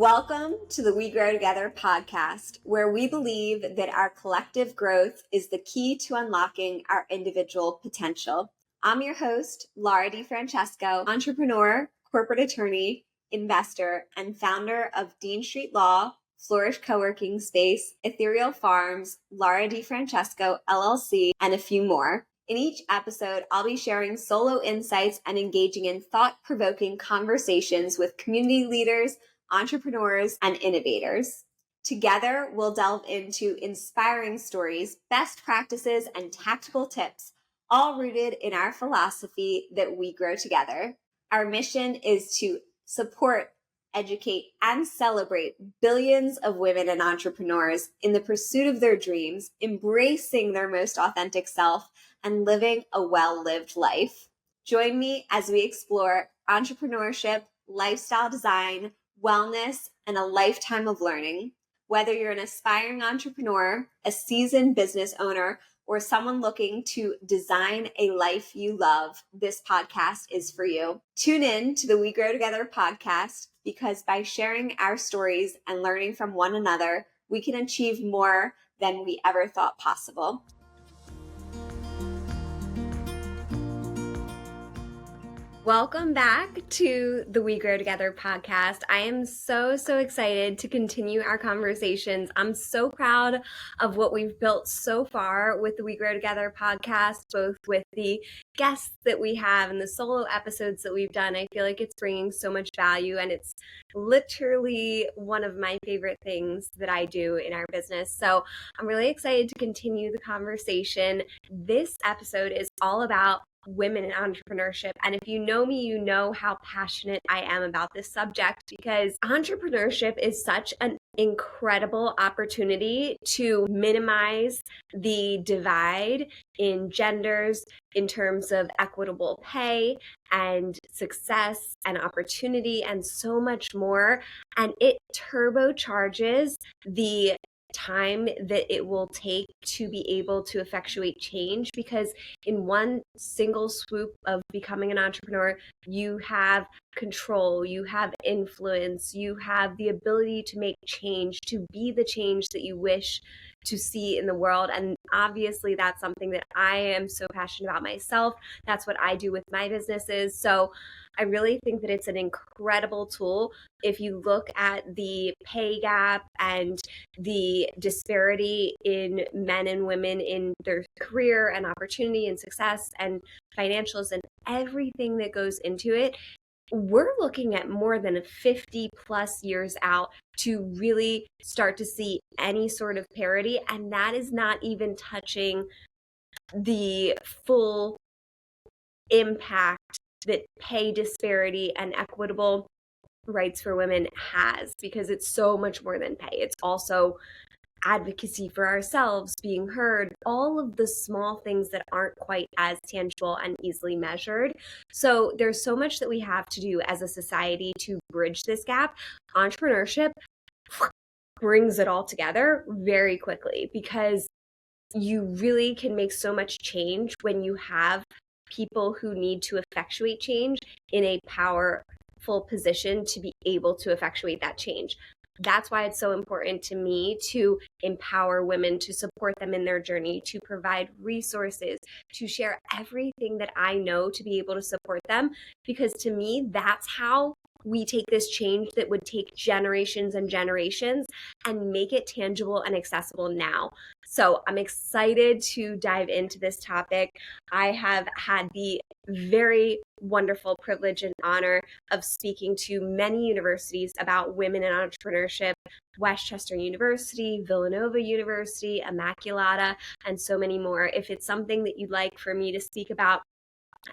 Welcome to the We Grow Together podcast, where we believe that our collective growth is the key to unlocking our individual potential. I'm your host, Laura DiFrancesco, entrepreneur, corporate attorney, investor, and founder of Dean Street Law, Flourish Co-working Space, Ethereal Farms, Laura DiFrancesco, LLC, and a few more. In each episode, I'll be sharing solo insights and engaging in thought-provoking conversations with community leaders, entrepreneurs, and innovators. Together, we'll delve into inspiring stories, best practices, and tactical tips, all rooted in our philosophy that we grow together. Our mission is to support, educate, and celebrate billions of women and entrepreneurs in the pursuit of their dreams, embracing their most authentic self, and living a well-lived life. Join me as we explore entrepreneurship, lifestyle design, wellness, and a lifetime of learning. Whether you're an aspiring entrepreneur, a seasoned business owner, or someone looking to design a life you love, this podcast is for you. Tune in to the We Grow Together podcast, because by sharing our stories and learning from one another, we can achieve more than we ever thought possible. Welcome back to the We Grow Together podcast. I am so excited to continue our conversations. I'm so proud of what we've built so far with the We Grow Together podcast, both with the guests that we have and the solo episodes that we've done. I feel like it's bringing so much value, and it's literally one of my favorite things that I do in our business. So I'm really excited to continue the conversation. This episode is all about women in entrepreneurship. And if you know me, you know how passionate I am about this subject, because entrepreneurship is such an incredible opportunity to minimize the divide in genders in terms of equitable pay and success and opportunity and so much more. And it turbocharges the time that it will take to be able to effectuate change, because in one single swoop of becoming an entrepreneur, you have control, you have influence, you have the ability to make change, to be the change that you wish to see in the world. And obviously that's something that I am so passionate about myself. That's what I do with my businesses. So I really think that it's an incredible tool. If you look at the pay gap and the disparity in men and women in their career and opportunity and success and financials and everything that goes into it, we're looking at more than 50 plus years out to really start to see any sort of parity. And that is not even touching the full impact that pay disparity and equitable rights for women has, because it's so much more than pay. It's also advocacy for ourselves, being heard, all of the small things that aren't quite as tangible and easily measured. So there's so much that we have to do as a society to bridge this gap. Entrepreneurship brings it all together very quickly, because you really can make so much change when you have people who need to effectuate change in a powerful position to be able to effectuate that change. That's why it's so important to me to empower women, to support them in their journey, to provide resources, to share everything that I know to be able to support them. Because to me, that's how we take this change that would take generations and generations and make it tangible and accessible now. So I'm excited to dive into this topic. I have had the very wonderful privilege and honor of speaking to many universities about women in entrepreneurship: Westchester University, Villanova University, Immaculata, and so many more. If it's something that you'd like for me to speak about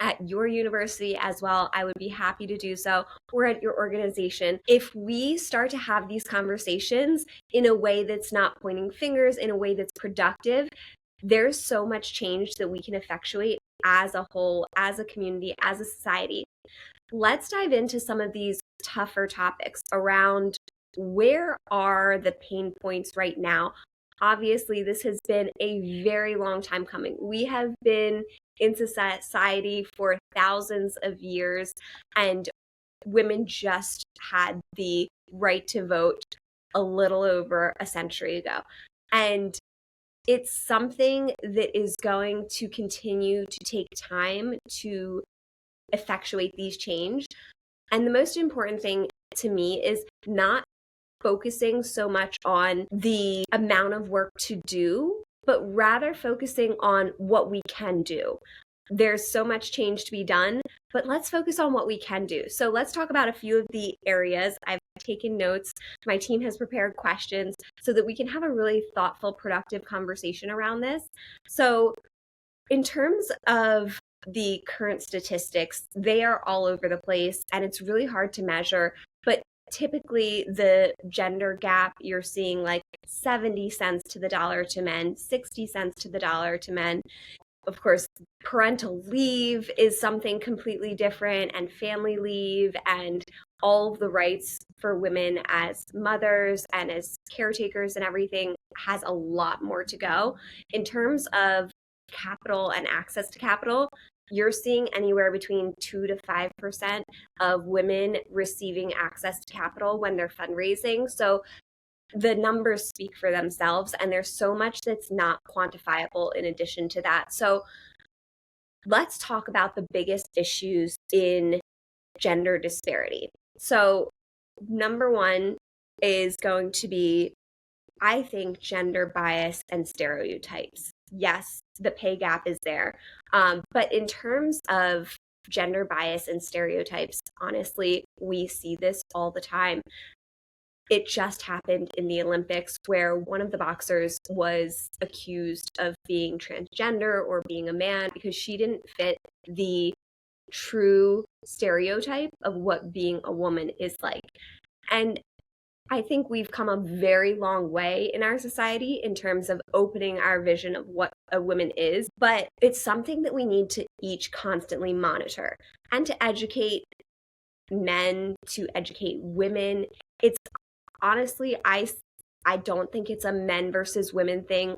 at your university as well, I would be happy to do so, or at your organization. If we start to have these conversations in a way that's not pointing fingers, in a way that's productive, there's so much change that we can effectuate as a whole, as a community, as a society. Let's dive into some of these tougher topics around where are the pain points right now. Obviously, this has been a very long time coming. We have been in society for thousands of years, and women just had the right to vote a little over a century ago. And it's something that is going to continue to take time to effectuate these change. And the most important thing to me is not focusing so much on the amount of work to do, but rather focusing on what we can do. There's so much change to be done, but let's focus on what we can do. So let's talk about a few of the areas. I've taken notes. My team has prepared questions so that we can have a really thoughtful, productive conversation around this. So in terms of the current statistics, they are all over the place and it's really hard to measure, but typically the gender gap, you're seeing like 70 cents to the dollar to men, 60 cents to the dollar to men. Of course, parental leave is something completely different, and family leave, and all of the rights for women as mothers and as caretakers and everything has a lot more to go. In terms of capital and access to capital, you're seeing anywhere between 2 to 5% of women receiving access to capital when they're fundraising. So the numbers speak for themselves, and there's so much that's not quantifiable in addition to that. So let's talk about the biggest issues in gender disparity. So number one is going to be, I think, gender bias and stereotypes. Yes, the pay gap is there. But in terms of gender bias and stereotypes, honestly, we see this all the time. It just happened in the Olympics where one of the boxers was accused of being transgender or being a man because she didn't fit the true stereotype of what being a woman is like. And I think we've come a very long way in our society in terms of opening our vision of what a woman is, but it's something that we need to each constantly monitor and to educate men, to educate women. It's honestly, I don't think it's a men versus women thing.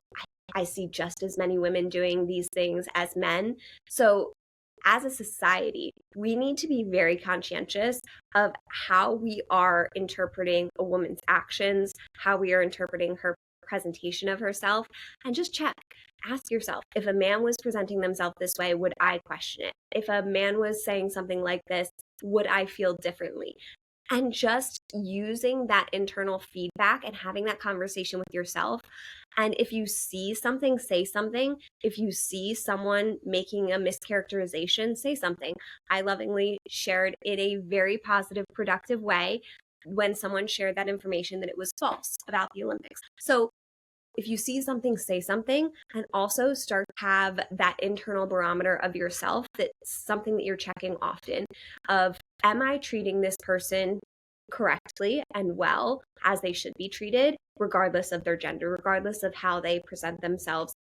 I see just as many women doing these things as men. So as a society, we need to be very conscientious of how we are interpreting a woman's actions, how we are interpreting her presentation of herself, and just check. Ask yourself, if a man was presenting themselves this way, would I question it? If a man was saying something like this, would I feel differently? And just using that internal feedback and having that conversation with yourself. And if you see something, say something. If you see someone making a mischaracterization, say something. I lovingly shared in a very positive, productive way when someone shared that information that it was false about the Olympics. So if you see something, say something, and also start to have that internal barometer of yourself. That's something that you're checking often of, am I treating this person correctly and well as they should be treated, regardless of their gender, regardless of how they present themselves?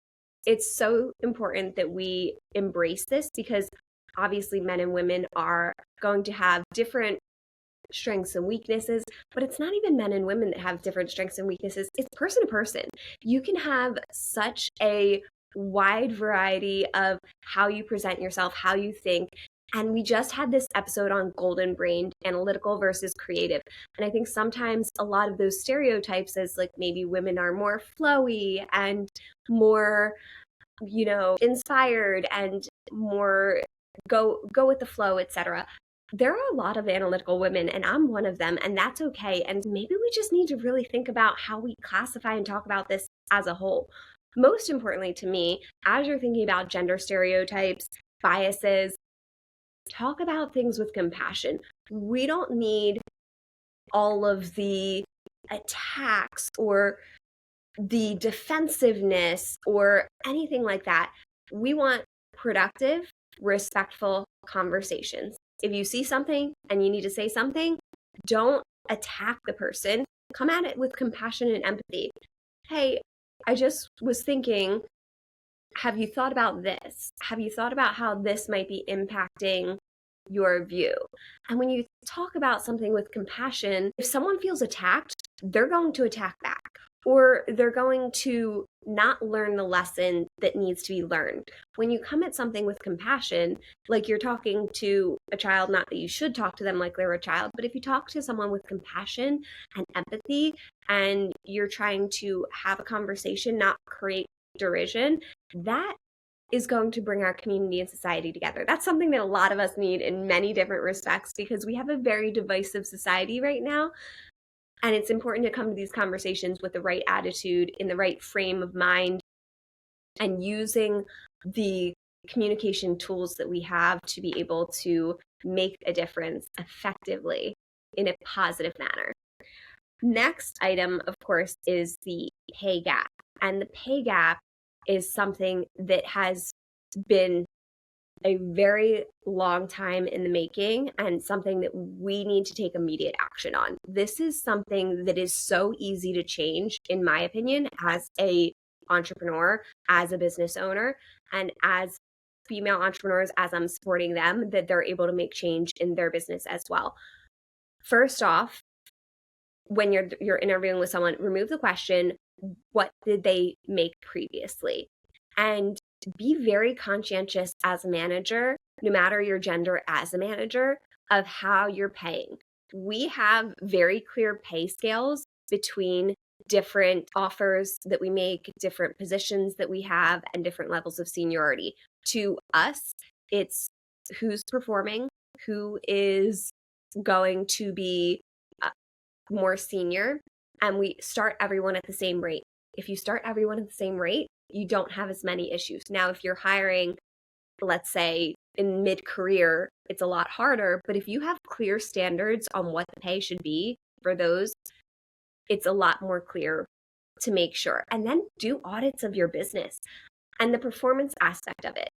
It's so important that we embrace this because obviously men and women are going to have different strengths and weaknesses, but it's not even men and women that have different strengths and weaknesses. It's person to person. You can have such a wide variety of how you present yourself, how you think. And we just had this episode on golden brained, analytical versus creative. And I think sometimes a lot of those stereotypes as like maybe women are more flowy and more, inspired and more go with the flow, etc. There are a lot of analytical women, and I'm one of them, and that's okay. And maybe we just need to really think about how we classify and talk about this as a whole. Most importantly to me, as you're thinking about gender stereotypes, biases, talk about things with compassion. We don't need all of the attacks or the defensiveness or anything like that. We want productive, respectful conversations. If you see something and you need to say something, don't attack the person. Come at it with compassion and empathy. Hey, I just was thinking, have you thought about this? Have you thought about how this might be impacting your view? And when you talk about something with compassion, if someone feels attacked, they're going to attack back. or they're going to not learn the lesson that needs to be learned. When you come at something with compassion, like you're talking to a child, not that you should talk to them like they're a child, but if you talk to someone with compassion and empathy and you're trying to have a conversation, not create derision, that is going to bring our community and society together. That's something that a lot of us need in many different respects because we have a very divisive society right now. And it's important to come to these conversations with the right attitude, in the right frame of mind, and using the communication tools that we have to be able to make a difference effectively in a positive manner. Next item, of course, is the pay gap. And the pay gap is something that has been a very long time in the making and something that we need to take immediate action on. This is something that is so easy to change, in my opinion, as a entrepreneur, as a business owner, and as female entrepreneurs, as I'm supporting them, that they're able to make change in their business as well. First off, when you're interviewing with someone, remove the question, what did they make previously? And be very conscientious as a manager, no matter your gender as a manager, of how you're paying. We have very clear pay scales between different offers that we make, different positions that we have, and different levels of seniority. To us, it's who's performing, who is going to be more senior, and we start everyone at the same rate. If you start everyone at the same rate, you don't have as many issues. Now, if you're hiring, let's say in mid-career, it's a lot harder, but if you have clear standards on what the pay should be for those, it's a lot more clear to make sure. And then do audits of your business and the performance aspect of it.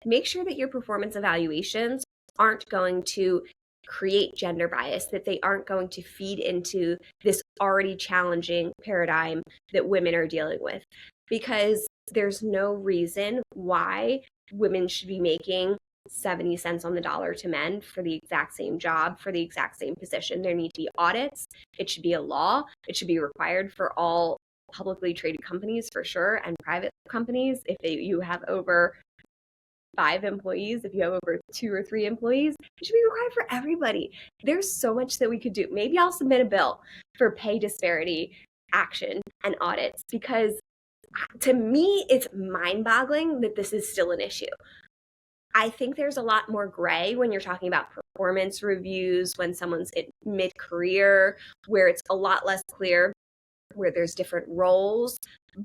Make sure that your performance evaluations aren't going to create gender bias, that they aren't going to feed into this already challenging paradigm that women are dealing with. Because there's no reason why women should be making 70 cents on the dollar to men for the exact same job, for the exact same position. There need to be audits. It should be a law. It should be required for all publicly traded companies for sure, and private companies. If you have over 5 employees, if you have over 2 or 3 employees, it should be required for everybody. There's so much that we could do. Maybe I'll submit a bill for pay disparity action and audits, because to me, it's mind-boggling that this is still an issue. I think there's a lot more gray when you're talking about performance reviews, when someone's in mid-career, where it's a lot less clear, where there's different roles.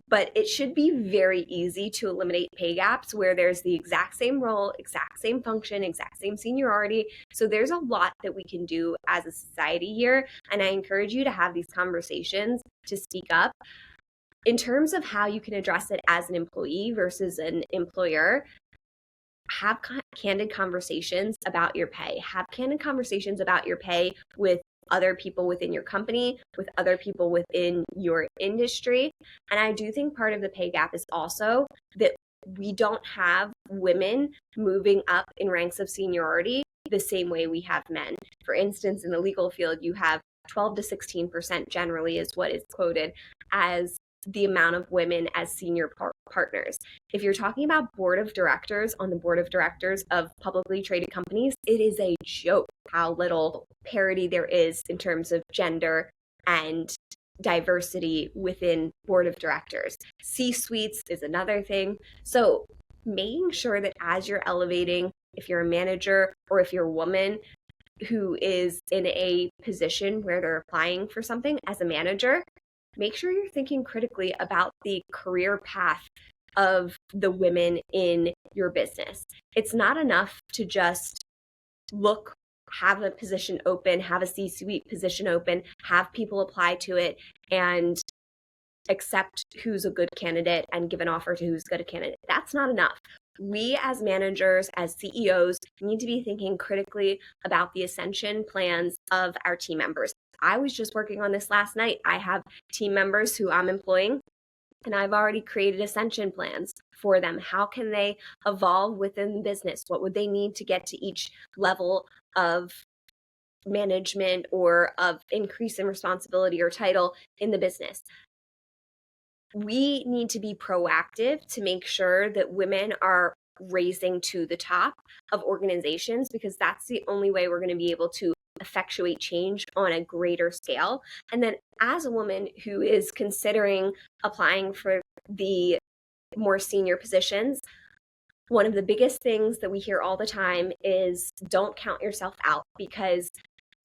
But it should be very easy to eliminate pay gaps where there's the exact same role, exact same function, exact same seniority. So there's a lot that we can do as a society here. And I encourage you to have these conversations, to speak up. In terms of how you can address it as an employee versus an employer, have candid conversations about your pay. Have candid conversations about your pay with other people within your company, with other people within your industry. And I do think part of the pay gap is also that we don't have women moving up in ranks of seniority the same way we have men. For instance, in the legal field, you have 12 to 16% generally is what is quoted as the amount of women as senior partners. If you're talking about board of directors, on the board of directors of publicly traded companies, it is a joke how little parity there is in terms of gender and diversity within board of directors. C-suites is another thing. So making sure that as you're elevating, if you're a manager or if you're a woman who is in a position where they're applying for something as a manager, make sure you're thinking critically about the career path of the women in your business. It's not enough to just have a position open, have a C-suite position open, have people apply to it, and accept who's a good candidate and give an offer to who's a good candidate. That's not enough. We as managers, as CEOs, need to be thinking critically about the ascension plans of our team members. I was just working on this last night. I have team members who I'm employing, and I've already created ascension plans for them. How can they evolve within the business? What would they need to get to each level of management or of increase in responsibility or title in the business? We need to be proactive to make sure that women are raising to the top of organizations, because that's the only way we're going to be able to effectuate change on a greater scale. And then as a woman who is considering applying for the more senior positions, one of the biggest things that we hear all the time is don't count yourself out, because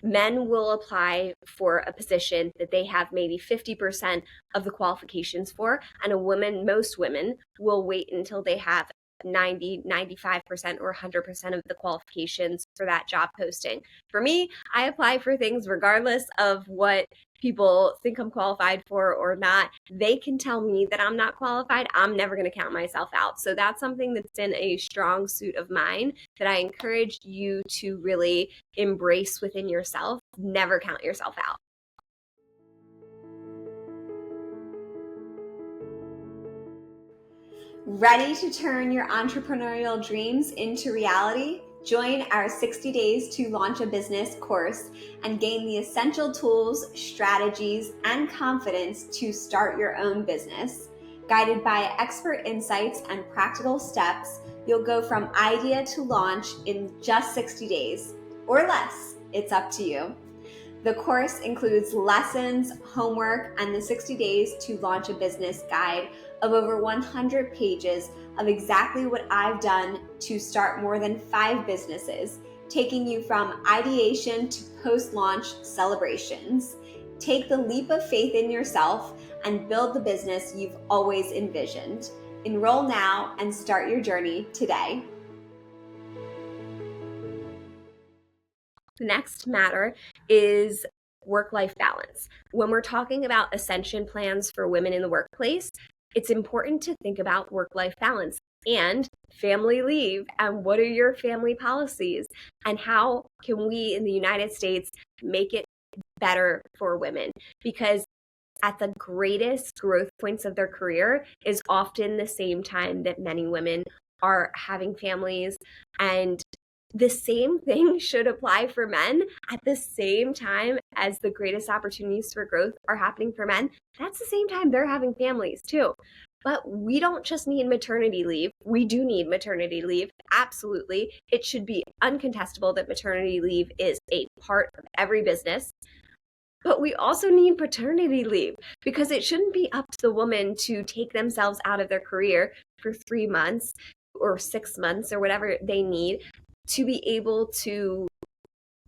men will apply for a position that they have maybe 50% of the qualifications for, and most women will wait until they have 90, 95%, or 100% of the qualifications for that job posting. For me, I apply for things regardless of what people think I'm qualified for or not. They can tell me that I'm not qualified. I'm never going to count myself out. So that's something that's been a strong suit of mine that I encourage you to really embrace within yourself. Never count yourself out. Ready to turn your entrepreneurial dreams into reality? Join our 60 Days to Launch a Business course and gain the essential tools, strategies, and confidence to start your own business. Guided by expert insights and practical steps, you'll go from idea to launch in just 60 days or less. It's up to you. The course includes lessons, homework, and the 60 Days to Launch a Business guide of over 100 pages of exactly what I've done to start more than 5 businesses, taking you from ideation to post-launch celebrations. Take the leap of faith in yourself and build the business you've always envisioned. Enroll now and start your journey today. The next matter is work-life balance. When we're talking about ascension plans for women in the workplace, it's important to think about work-life balance and family leave, and what are your family policies, and how can we in the United States make it better for women? Because at the greatest growth points of their career is often the same time that many women are having families, and the same thing should apply for men. At the same time as the greatest opportunities for growth are happening for men, that's the same time they're having families too. But we don't just need maternity leave. We do need maternity leave. Absolutely. It should be uncontestable that maternity leave is a part of every business. But we also need paternity leave, because it shouldn't be up to the woman to take themselves out of their career for 3 months or 6 months or whatever they need to be able to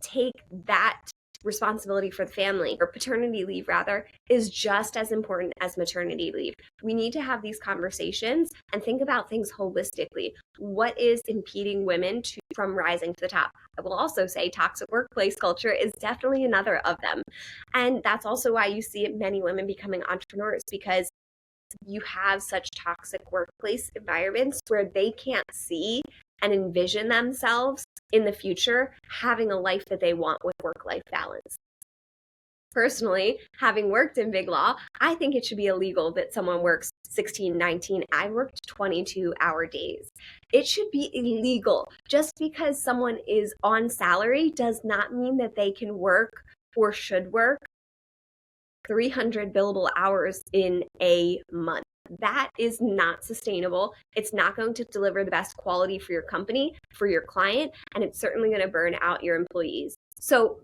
take that responsibility for the family, or paternity leave rather, is just as important as maternity leave. We need to have these conversations and think about things holistically. What is impeding women from rising to the top? I will also say toxic workplace culture is definitely another of them. And that's also why you see many women becoming entrepreneurs, because you have such toxic workplace environments where they can't see and envision themselves in the future having a life that they want with work-life balance. Personally, having worked in big law, I think it should be illegal that someone works 16, 19, I worked 22-hour days. It should be illegal. Just because someone is on salary does not mean that they can work or should work 300 billable hours in a month. That is not sustainable. It's not going to deliver the best quality for your company, for your client, and it's certainly going to burn out your employees. So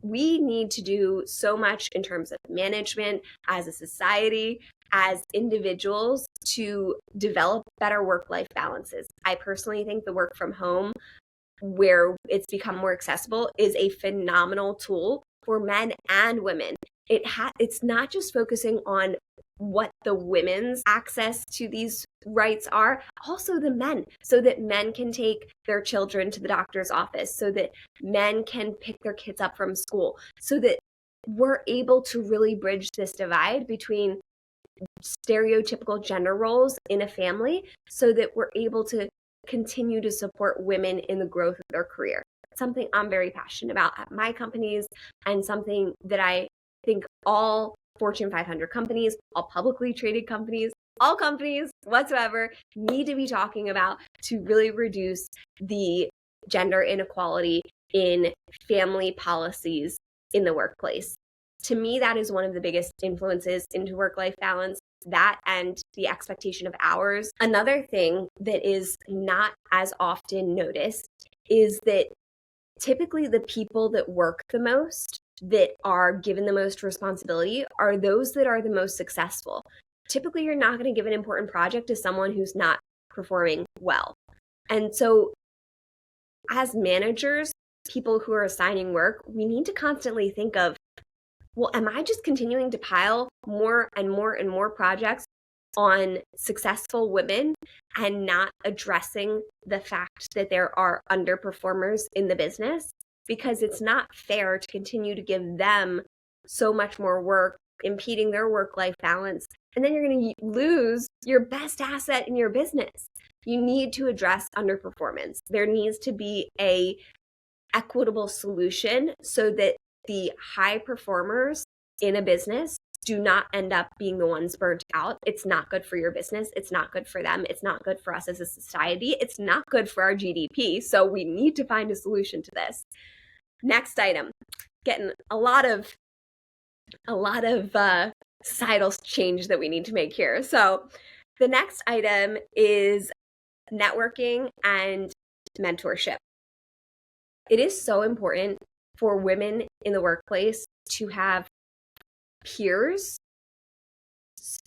we need to do so much in terms of management, as a society, as individuals, to develop better work-life balances. I personally think the work from home, where it's become more accessible, is a phenomenal tool for men and women. It's not just focusing on what the women's access to these rights are, also the men, so that men can take their children to the doctor's office, so that men can pick their kids up from school, so that we're able to really bridge this divide between stereotypical gender roles in a family, so that we're able to continue to support women in the growth of their career. It's something I'm very passionate about at my companies, and something that I think all Fortune 500 companies, all publicly traded companies, all companies whatsoever need to be talking about to really reduce the gender inequality in family policies in the workplace. To me, that is one of the biggest influences into work-life balance, that and the expectation of hours. Another thing that is not as often noticed is that typically the people that work the most, that are given the most responsibility, are those that are the most successful. Typically, you're not going to give an important project to someone who's not performing well. And so as managers, people who are assigning work, we need to constantly think of, well, am I just continuing to pile more and more and more projects on successful women and not addressing the fact that there are underperformers in the business? Because it's not fair to continue to give them so much more work, impeding their work-life balance. And then you're going to lose your best asset in your business. You need to address underperformance. There needs to be an equitable solution so that the high performers in a business do not end up being the ones burnt out. It's not good for your business. It's not good for them. It's not good for us as a society. It's not good for our GDP. So we need to find a solution to this. Next item, getting a lot of societal change that we need to make here. So the next item is networking and mentorship. It is so important for women in the workplace to have peers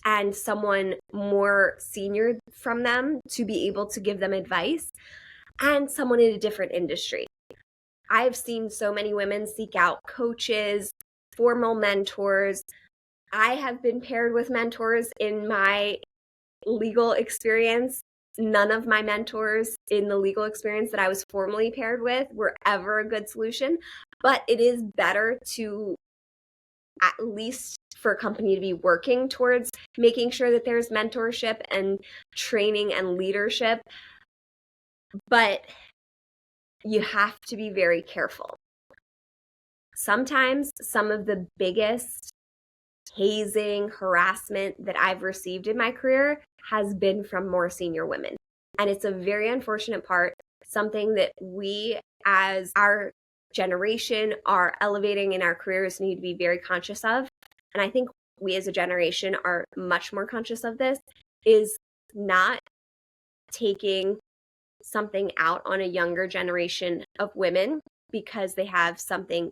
and someone more senior from them to be able to give them advice, and someone in a different industry. I've seen so many women seek out coaches, formal mentors. I have been paired with mentors in my legal experience. None of my mentors in the legal experience that I was formally paired with were ever a good solution, but it is better to, at least for a company, to be working towards making sure that there's mentorship and training and leadership. But you have to be very careful. Sometimes some of the biggest hazing, harassment that I've received in my career has been from more senior women. And it's a very unfortunate part, something that we as our generation are elevating in our careers need to be very conscious of. And I think we as a generation are much more conscious of this, is not taking something out on a younger generation of women because they have something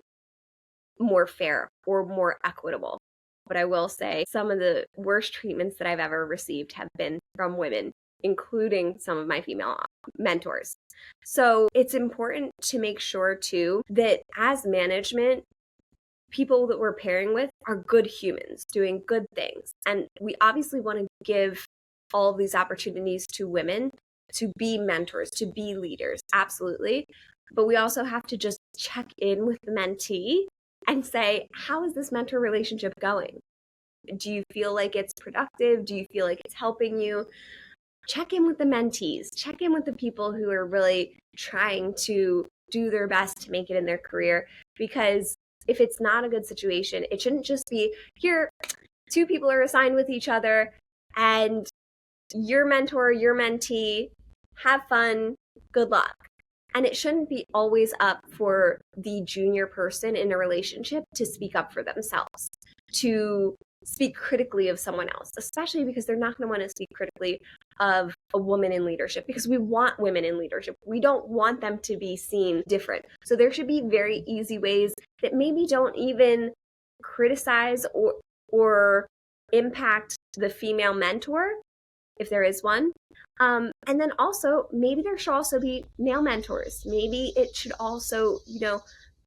more fair or more equitable. But I will say some of the worst treatments that I've ever received have been from women, including some of my female mentors. So it's important to make sure too that as management, people that we're pairing with are good humans doing good things. And we obviously want to give all of these opportunities to women to be mentors, to be leaders, absolutely. But we also have to just check in with the mentee and say, how is this mentor relationship going? Do you feel like it's productive? Do you feel like it's helping you? Check in with the mentees. Check in with the people who are really trying to do their best to make it in their career. Because if it's not a good situation, it shouldn't just be, here, two people are assigned with each other, and your mentor, your mentee, have fun, good luck. And it shouldn't be always up for the junior person in a relationship to speak up for themselves, to speak critically of someone else, especially because they're not going to want to speak critically of a woman in leadership, because we want women in leadership. We don't want them to be seen different. So there should be very easy ways that maybe don't even criticize or impact the female mentor, if there is one. And then also, maybe there should also be male mentors. Maybe it should also,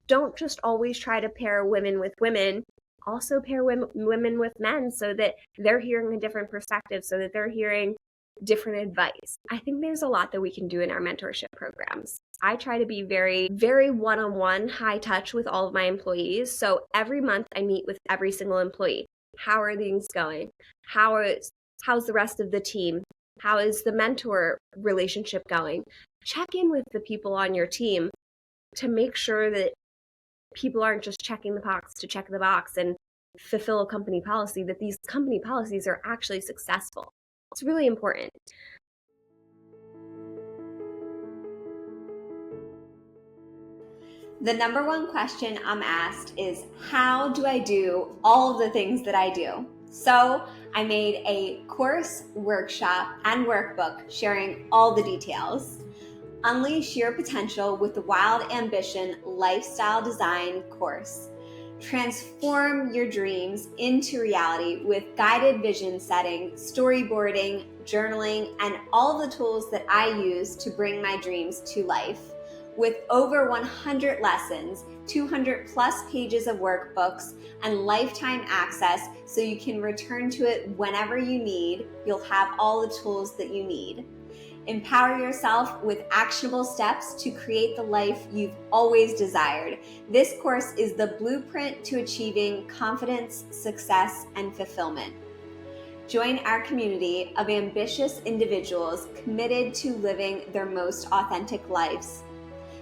don't just always try to pair women with women. Also pair women with men so that they're hearing a different perspective, so that they're hearing different advice. I think there's a lot that we can do in our mentorship programs. I try to be very, very one-on-one, high touch with all of my employees. So every month I meet with every single employee. How are things going? How's the rest of the team? How is the mentor relationship going? Check in with the people on your team to make sure that people aren't just checking the box to check the box and fulfill a company policy, that these company policies are actually successful. It's really important. The number one question I'm asked is, how do I do all of the things that I do? So I made a course, workshop, and workbook sharing all the details. Unleash your potential with the Wild Ambition Lifestyle Design course. Transform your dreams into reality with guided vision setting, storyboarding, journaling, and all the tools that I use to bring my dreams to life. With over 100 lessons, 200 plus pages of workbooks, and lifetime access so you can return to it whenever you need, you'll have all the tools that you need. Empower yourself with actionable steps to create the life you've always desired. This course is the blueprint to achieving confidence, success, and fulfillment. Join our community of ambitious individuals committed to living their most authentic lives.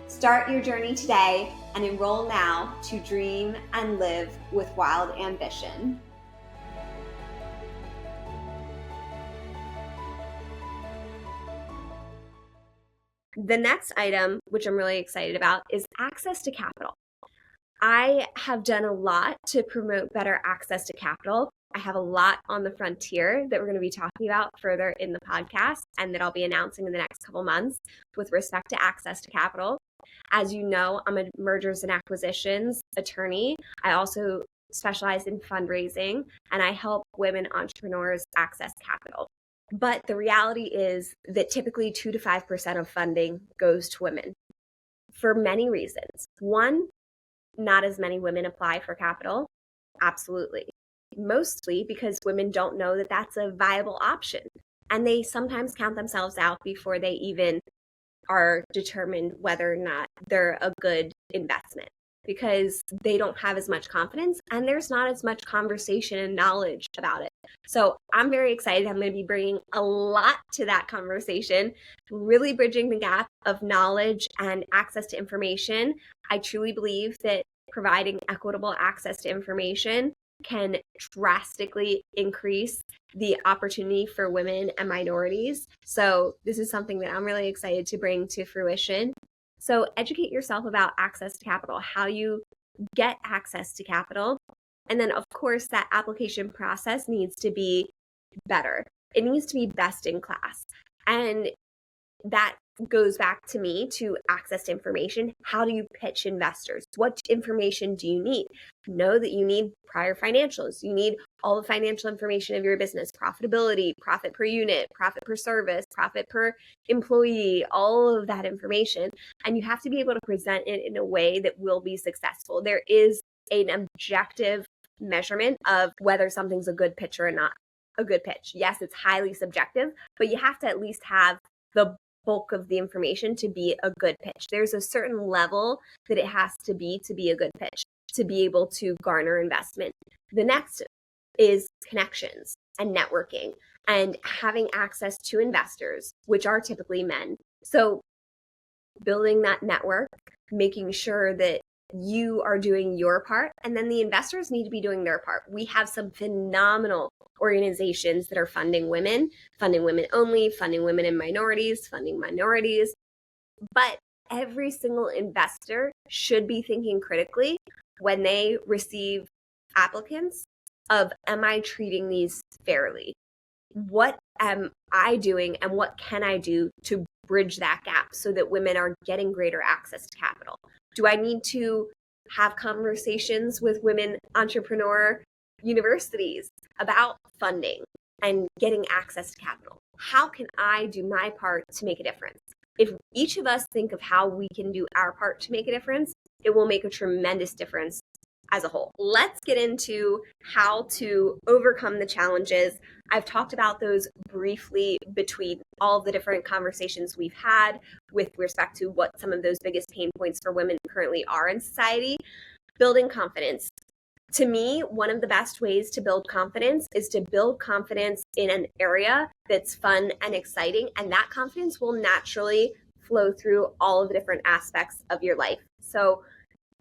Start your journey today and enroll now to dream and live with wild ambition. The next item, which I'm really excited about, is access to capital. I have done a lot to promote better access to capital. I have a lot on the frontier that we're going to be talking about further in the podcast and that I'll be announcing in the next couple months with respect to access to capital. As you know, I'm a mergers and acquisitions attorney. I also specialize in fundraising and I help women entrepreneurs access capital. But the reality is that typically 2 to 5% of funding goes to women for many reasons. One, not as many women apply for capital. Absolutely. Mostly because women don't know that that's a viable option. And they sometimes count themselves out before they even are determined whether or not they're a good investment, because they don't have as much confidence and there's not as much conversation and knowledge about it. So I'm very excited. I'm going to be bringing a lot to that conversation, really bridging the gap of knowledge and access to information. I truly believe that providing equitable access to information can drastically increase the opportunity for women and minorities. So this is something that I'm really excited to bring to fruition. So educate yourself about access to capital, how you get access to capital. And then, of course, that application process needs to be better. It needs to be best in class. And that goes back to me to access to information. How do you pitch investors? What information do you need? Know that you need prior financials. You need all the financial information of your business, profitability, profit per unit, profit per service, profit per employee, all of that information. And you have to be able to present it in a way that will be successful. There is an objective measurement of whether something's a good pitch or not a good pitch. Yes, it's highly subjective, but you have to at least have the bulk of the information to be a good pitch. There's a certain level that it has to be a good pitch, to be able to garner investment. The next is connections and networking and having access to investors, which are typically men. So building that network, making sure that you are doing your part, and then the investors need to be doing their part. We have some phenomenal organizations that are funding women only, funding women and minorities, funding minorities. But every single investor should be thinking critically when they receive applicants of, am I treating these fairly? What am I doing and what can I do to bridge that gap so that women are getting greater access to capital? Do I need to have conversations with women entrepreneur universities about funding and getting access to capital? How can I do my part to make a difference? If each of us think of how we can do our part to make a difference, it will make a tremendous difference as a whole. Let's get into how to overcome the challenges. I've talked about those briefly between all the different conversations we've had with respect to what some of those biggest pain points for women currently are in society. Building confidence. To me, one of the best ways to build confidence is to build confidence in an area that's fun and exciting, and that confidence will naturally flow through all of the different aspects of your life. So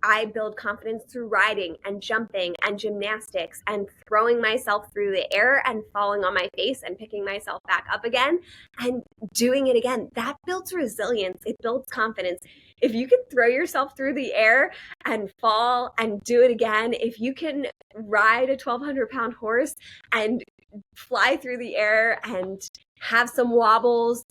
I build confidence through riding and jumping and gymnastics and throwing myself through the air and falling on my face and picking myself back up again and doing it again. That builds resilience. It builds confidence. If you can throw yourself through the air and fall and do it again, if you can ride a 1,200-pound horse and fly through the air and have some wobbles,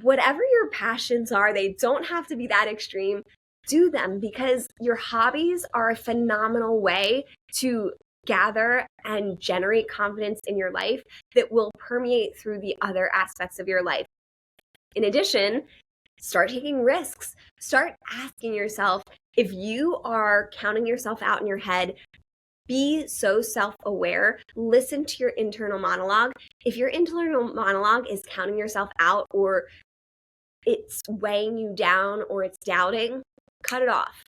whatever your passions are, they don't have to be that extreme. Do them, because your hobbies are a phenomenal way to gather and generate confidence in your life that will permeate through the other aspects of your life. In addition, start taking risks. Start asking yourself, if you are counting yourself out in your head, be so self-aware. Listen to your internal monologue. If your internal monologue is counting yourself out, or it's weighing you down, or it's doubting, cut it off.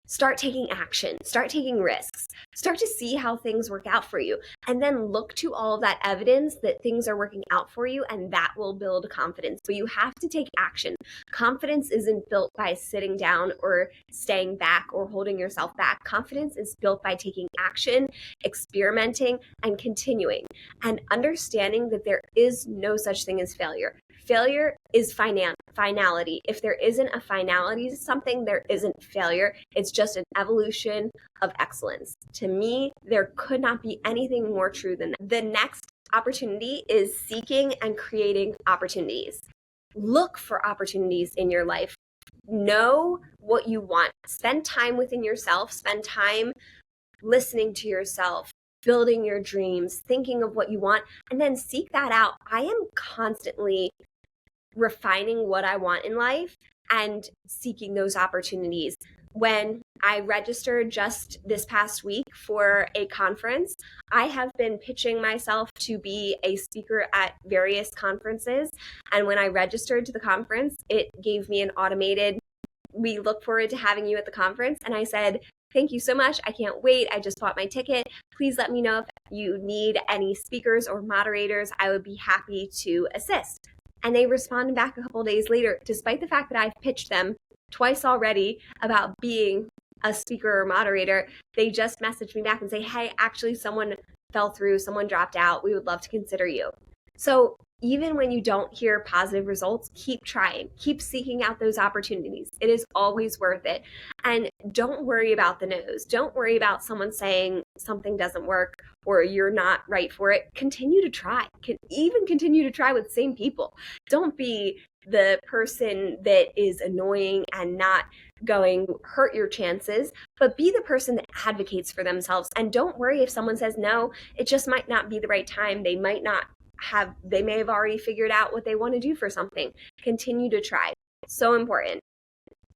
Start taking action. Start taking risks. Start to see how things work out for you. And then look to all of that evidence that things are working out for you, and that will build confidence. But you have to take action. Confidence isn't built by sitting down or staying back or holding yourself back. Confidence is built by taking action, experimenting, and continuing, and understanding that there is no such thing as failure. Failure is finality. If there isn't a finality to something, there isn't failure. It's just an evolution of excellence. To me, there could not be anything more true than that. The next opportunity is seeking and creating opportunities. Look for opportunities in your life. Know what you want. Spend time within yourself. Spend time listening to yourself, building your dreams, thinking of what you want, and then seek that out. I am constantly refining what I want in life and seeking those opportunities. When I registered just this past week for a conference, I have been pitching myself to be a speaker at various conferences. And when I registered to the conference, it gave me an automated, "We look forward to having you at the conference." And I said, "Thank you so much. I can't wait. I just bought my ticket. Please let me know if you need any speakers or moderators. I would be happy to assist." And they responded back a couple days later, despite the fact that I've pitched them twice already about being a speaker or moderator. They just messaged me back and say, "Hey, actually someone fell through, someone dropped out. We would love to consider you." So even when you don't hear positive results, keep trying, keep seeking out those opportunities. It is always worth it. And don't worry about the no's. Don't worry about someone saying something doesn't work or you're not right for it. Continue to try. Even continue to try with the same people. Don't be the person that is annoying and not going hurt your chances, but be the person that advocates for themselves. And don't worry if someone says no. It just might not be the right time. They may have already figured out what they want to do for something. Continue to try. So important.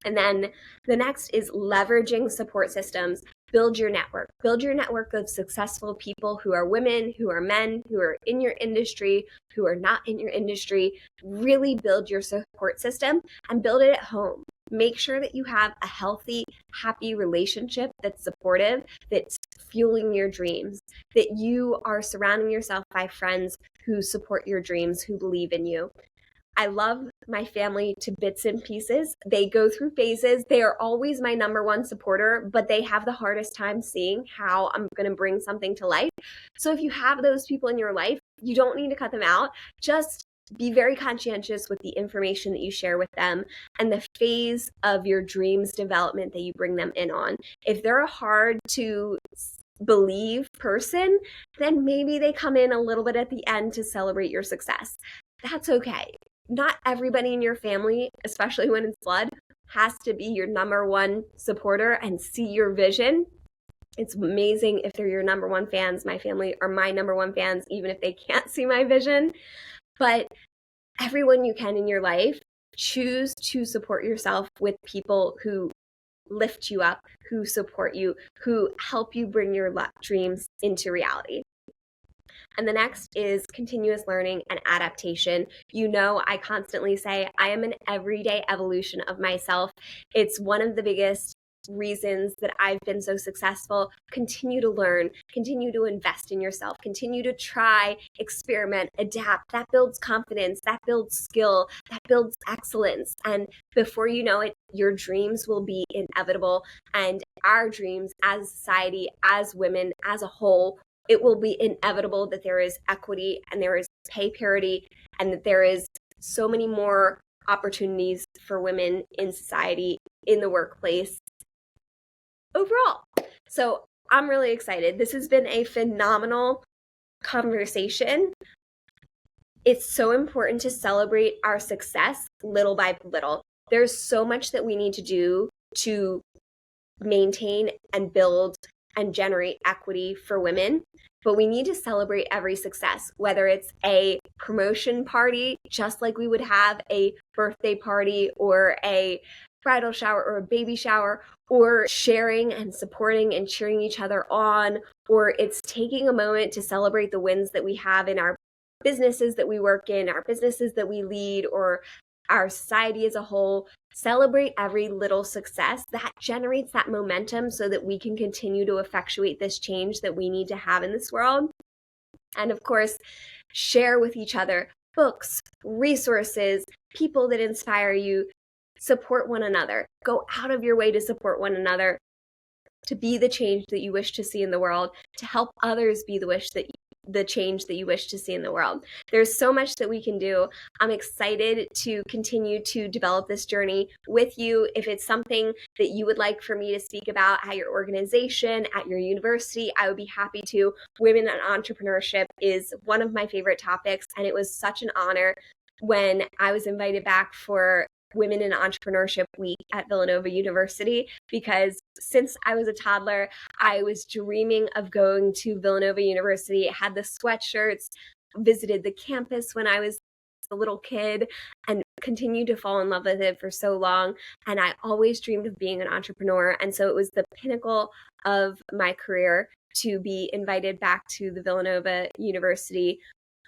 And then the next is leveraging support systems. Build your network. Build your network of successful people who are women, who are men, who are in your industry, who are not in your industry. Really build your support system and build it at home. Make sure that you have a healthy, happy relationship that's supportive, that's fueling your dreams, that you are surrounding yourself by friends who support your dreams, who believe in you. I love my family to bits and pieces. They go through phases. They are always my number one supporter, but they have the hardest time seeing how I'm going to bring something to life. So if you have those people in your life, you don't need to cut them out. Just be very conscientious with the information that you share with them and the phase of your dreams development that you bring them in on. If they're a hard to believe person, then maybe they come in a little bit at the end to celebrate your success. That's okay. Not everybody in your family, especially when it's blood, has to be your number one supporter and see your vision. It's amazing if they're your number one fans. My family are my number one fans, even if they can't see my vision. But everyone you can in your life, choose to support yourself with people who lift you up, who support you, who help you bring your dreams into reality. And the next is continuous learning and adaptation. You know, I constantly say I am an everyday evolution of myself. It's one of the biggest reasons that I've been so successful. Continue to learn, continue to invest in yourself, continue to try, experiment, adapt. That builds confidence, that builds skill, that builds excellence. And before you know it, your dreams will be inevitable. And our dreams as a society, as women, as a whole, it will be inevitable that there is equity and there is pay parity and that there is so many more opportunities for women in society in the workplace overall. So I'm really excited. This has been a phenomenal conversation. It's so important to celebrate our success little by little. There's so much that we need to do to maintain and build and generate equity for women, but we need to celebrate every success, whether it's a promotion party, just like we would have a birthday party or a bridal shower or a baby shower, or sharing and supporting and cheering each other on, or it's taking a moment to celebrate the wins that we have in our businesses that we work in, our businesses that we lead, or our society as a whole. Celebrate every little success that generates that momentum so that we can continue to effectuate this change that we need to have in this world. And of course, share with each other books, resources, people that inspire you. Support one another. Go out of your way to support one another, to be the change that you wish to see in the world, to help others be the change that you wish to see in the world. There's so much that we can do. I'm excited to continue to develop this journey with you. If it's something that you would like for me to speak about at your organization, at your university, I would be happy to. Women in entrepreneurship is one of my favorite topics, and it was such an honor when I was invited back for Women in Entrepreneurship Week at Villanova University, because since I was a toddler, I was dreaming of going to Villanova University. I had the sweatshirts, visited the campus when I was a little kid, and continued to fall in love with it for so long. And I always dreamed of being an entrepreneur. And so it was the pinnacle of my career to be invited back to the Villanova University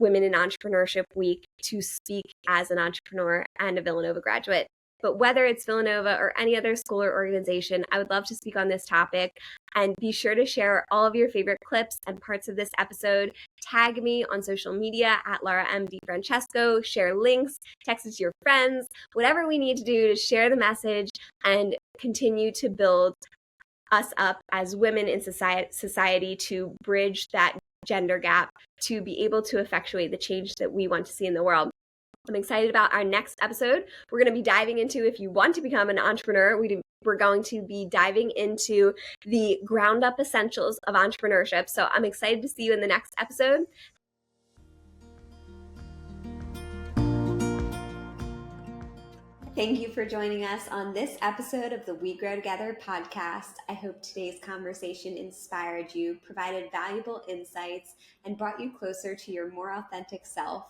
Women in Entrepreneurship Week to speak as an entrepreneur and a Villanova graduate. But whether it's Villanova or any other school or organization, I would love to speak on this topic. And be sure to share all of your favorite clips and parts of this episode. Tag me on social media at Laura DiFrancesco. Share links, text it to your friends, whatever we need to do to share the message and continue to build us up as women in society to bridge that gender gap, to be able to effectuate the change that we want to see in the world. I'm excited about our next episode. We're going to be diving into, if you want to become an entrepreneur, we're going to be diving into the ground up essentials of entrepreneurship. So I'm excited to see you in the next episode. Thank you for joining us on this episode of the We Grow Together podcast. I hope today's conversation inspired you, provided valuable insights, and brought you closer to your more authentic self.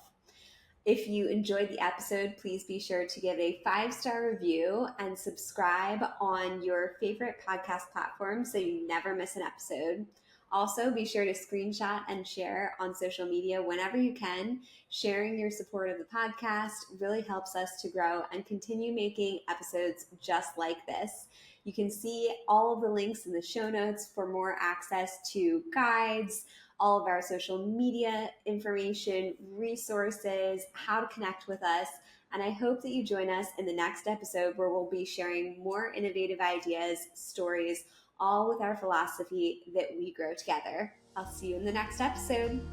If you enjoyed the episode, please be sure to give a 5-star review and subscribe on your favorite podcast platform so you never miss an episode. Also, be sure to screenshot and share on social media whenever you can. Sharing your support of the podcast really helps us to grow and continue making episodes just like this. You can see all of the links in the show notes for more access to guides, all of our social media information, resources, how to connect with us. And I hope that you join us in the next episode where we'll be sharing more innovative ideas, stories, all with our philosophy that we grow together. I'll see you in the next episode.